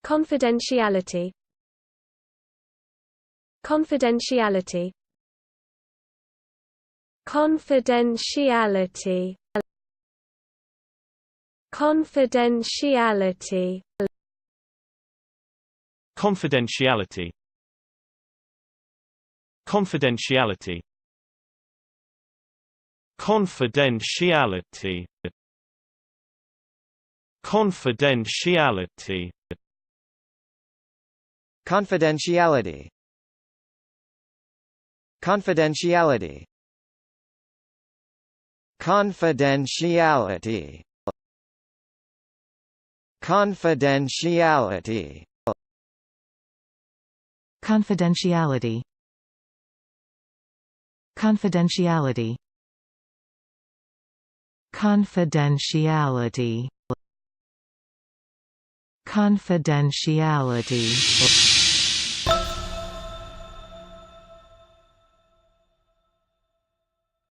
Confidentiality. Confidentiality. Confidentiality. Confidentiality. Confidentiality. Confidentiality. Confidentiality. Confidentiality. Confidentiality. Confidentiality. Confidentiality. Confidentiality. Confidentiality. Confidentiality. Confidentiality. Confidentiality.